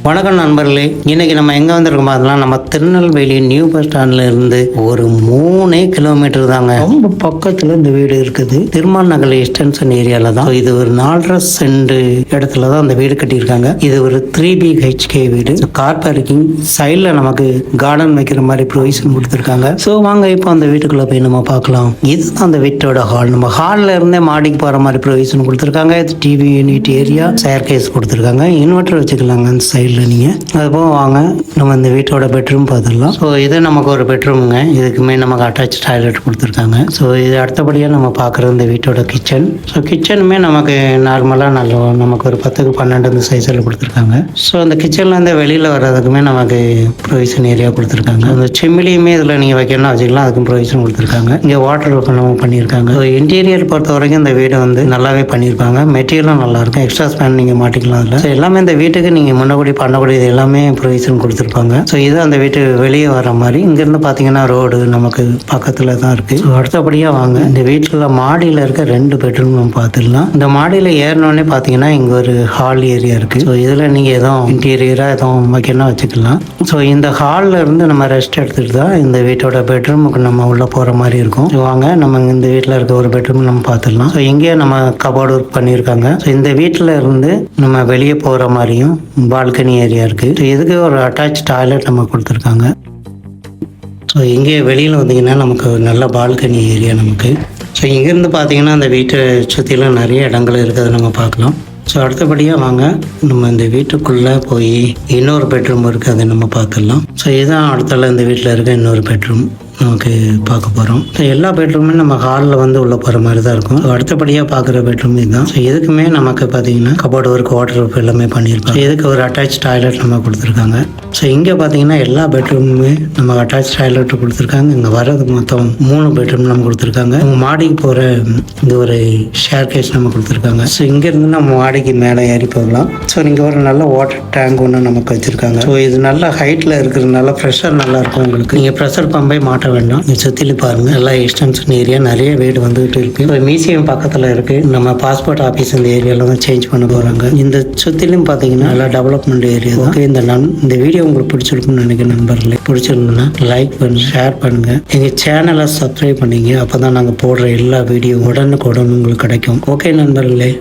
வணக்கம் நண்பர்களே, இன்னைக்கு நம்ம எங்கே வந்திருக்கோம் அதெல்லாம் நம்ம திருநெல்வேலி நியூ பஸ் ஸ்டாண்ட்ல இருந்து ஒரு 3 கிலோமீட்டர் தாங்க. ரொம்ப பக்கத்தில் இந்த வீடு இருக்குது. திருமால் நகர் எக்ஸ்டென்ஷன் ஏரியால தான். இது ஒரு 4.5 சென்ட் இடத்துல தான் அந்த வீடு கட்டியிருக்காங்க. இது ஒரு 3 BHK வீடு. கார் பார்க்கிங் சைடில் நமக்கு கார்டன் வைக்கிற மாதிரி ப்ரொவிஷன் கொடுத்துருக்காங்க. ஸோ வாங்க இப்போ அந்த வீட்டுக்குள்ளே போய் நம்ம பார்க்கலாம். இதுதான் அந்த வீட்டோட ஹால். நம்ம ஹாலில் இருந்தே மாடிக்கு போகிற மாதிரி ப்ரொவிஷன் கொடுத்துருக்காங்க. இது டிவி யூனிட் ஏரியா, சேர் கேஸ் கொடுத்துருக்காங்க. இன்வெர்டர் வச்சுக்கலாங்க அந்த சைடில். நீங்கள் அதுபோக வாங்க நம்ம இந்த வீட்டோட பெட்ரூம் பார்த்துடலாம். ஸோ இது நமக்கு ஒரு பெட்ரூமுங்க. இதுக்குமே நமக்கு அட்டாச் டாய்லெட் கொடுத்துருக்காங்க. ஸோ இது அடுத்தபடியாக நம்ம பார்க்குற இந்த வீட்டோட கிச்சன். ஸோ கிச்சனுமே நமக்கு நார்மலாக நமக்கு ஒரு 10க்கு 12 இந்த சைஸில் கொடுத்துருக்காங்க. ஸோ அந்த கிச்சன்லேருந்து வெளியில் வர்றதுக்குமே நமக்கு ப்ரொவிஷன் ஏரியா கொடுத்துருக்காங்க. அந்த செம்மிலியுமே இதில் நீங்கள் வைக்கணும்னா வச்சுக்கலாம், அதுக்கும் ப்ரொவிஷன் கொடுத்துருக்காங்க. இங்கே வாட்டர் பண்ணியிருக்காங்க. ஸோ இன்டீரியர் பொறுத்த வரைக்கும் இந்த வீடு வந்து நல்லாவே பண்ணியிருப்பாங்க. மெட்டீரியலும் நல்லாயிருக்கும். எக்ஸ்ட்ரா ஸ்பேன் நீங்கள் மாட்டிக்கலாம் அதில். ஸோ எல்லாமே இந்த வீட்டுக்கு நீங்கள் முன்னபடி பண்ணக்கூடியது எல்லாமே ப்ரொவிஷன் கொடுத்துருப்பாங்க. ஸோ இது அந்த வீட்டு வெளியே வர மாதிரி. இங்கேருந்து பார்த்தீங்கன்னா ரோடு நமக்கு பக்கத்தில் தான் இருக்குது. ஸோ அடுத்தபடியாக வாங்க இந்த வீட்டில் மாடியில் இருக்க 2 பெட்ரூம் நம்ம பார்த்துடலாம். இந்த மாடியில் ஏறினோடனே பார்த்தீங்கன்னா இங்கே ஒரு ஹால் ஏரியா இருக்குது. ஸோ இதில் நீங்கள் எதுவும் இன்டீரியராக எதுவும் வைக்கணும் வச்சுக்கலாம். ஸோ இந்த ஹாலில் இருந்து நம்ம ரெஸ்ட் எடுத்துகிட்டு தான் இந்த வீட்டோட பெட்ரூமுக்கு நம்ம உள்ளே போகிற மாதிரி இருக்கும். ஸோ வாங்க நம்ம இந்த வீட்டில் இருக்க ஒரு பெட்ரூம் நம்ம பார்த்துடலாம். ஸோ இங்கேயே நம்ம கபோர்டு ஒர்க் பண்ணியிருக்காங்க. ஸோ இந்த வீட்டில் இருந்து நம்ம வெளியே போகிற மாதிரியும் பால்கனி ஏரியா இருக்குது. ஸோ இதுக்கு ஒரு அட்டாச் டாய்லெட் நம்ம கொடுத்துருக்காங்க. ஸோ இங்கே வெளியில் வந்தீங்கன்னா நமக்கு ஒரு நல்ல பால்கனி ஏரியா நமக்கு. ஸோ இங்கேருந்து பார்த்தீங்கன்னா அந்த வீட்டை சுற்றிலும் நிறைய இடங்கள் இருக்கிறத நம்ம பார்க்கலாம். ஸோ அடுத்தபடியாக வாங்க நம்ம இந்த வீட்டுக்குள்ளே போய் இன்னொரு பெட்ரூம் இருக்குது, அதை நம்ம பார்த்துடலாம். ஸோ இதுதான் அடுத்தால இந்த வீட்டில் இருக்க இன்னொரு பெட்ரூம் நமக்கு பார்க்க போகிறோம். ஸோ எல்லா பெட்ரூமே நம்ம ஹாலில் வந்து உள்ளே போகிற மாதிரி தான் இருக்கும். ஸோ அடுத்தபடியாக பார்க்குற பெட்ரூம் இதுதான். ஸோ இதுக்குமே நமக்கு பார்த்தீங்கன்னா கபோர்டு ஒர்க், வாட்டர் ஒர்க் எல்லாமே பண்ணியிருக்கோம். இதுக்கு ஒரு அட்டாச் டாய்லெட் நம்ம கொடுத்துருக்காங்க. ஸோ இங்கே பார்த்தீங்கன்னா எல்லா பெட்ரூமுமே நம்ம அட்டாச் டாய்லெட் கொடுத்துருக்காங்க. இங்கே வர்றது மொத்தம் 3 பெட்ரூம் நம்ம கொடுத்துருக்காங்க. மாடிக்கு போகிற இந்த ஒரு ஷேர் கேஸ் நம்ம கொடுத்துருக்காங்க. ஸோ இங்கேருந்து நம்ம மாடிக்கு மேலே ஏறி போகலாம். ஸோ இங்கே ஒரு நல்ல வாட்டர் டேங்க் ஒன்று நமக்கு வச்சுருக்காங்க. ஸோ இது நல்ல ஹைட்டில் இருக்கிறதுனால ப்ரெஷர் நல்லா இருக்கும் உங்களுக்கு. நீங்கள் ப்ரெஷர் பம்பே மாட்ட வேண்டாம். சுற்றிலு பாருங்க, எல்லா எக்ஸ்டென்ஷன் ஏரியா நிறைய வீடு வந்துகிட்டு இருக்கு. மியூசியம் பக்கத்தில் இருக்கு. நம்ம பாஸ்போர்ட் ஆஃபீஸ் இந்த ஏரியாவில் தான் சேஞ்ச் பண்ண போறாங்க. இந்த சுற்றிலும் பார்த்தீங்கன்னா நல்லா டெவலப்மெண்ட் ஏரியா தான். இந்த வீடியோ உங்களுக்கு பிடிச்சிருக்குன்னு நினைக்கிற நண்பர்களே, பிடிச்சிருந்ததுன்னா லைக் பண்ணுங்க, ஷேர் பண்ணுங்க, எங்க சேனலை சப்ஸ்கிரைப் பண்ணீங்க. அப்பதான் நாங்கள் போடுற எல்லா வீடியோ உடனுக்குடன் உங்களுக்கு கிடைக்கும். ஓகே நண்பர்களே.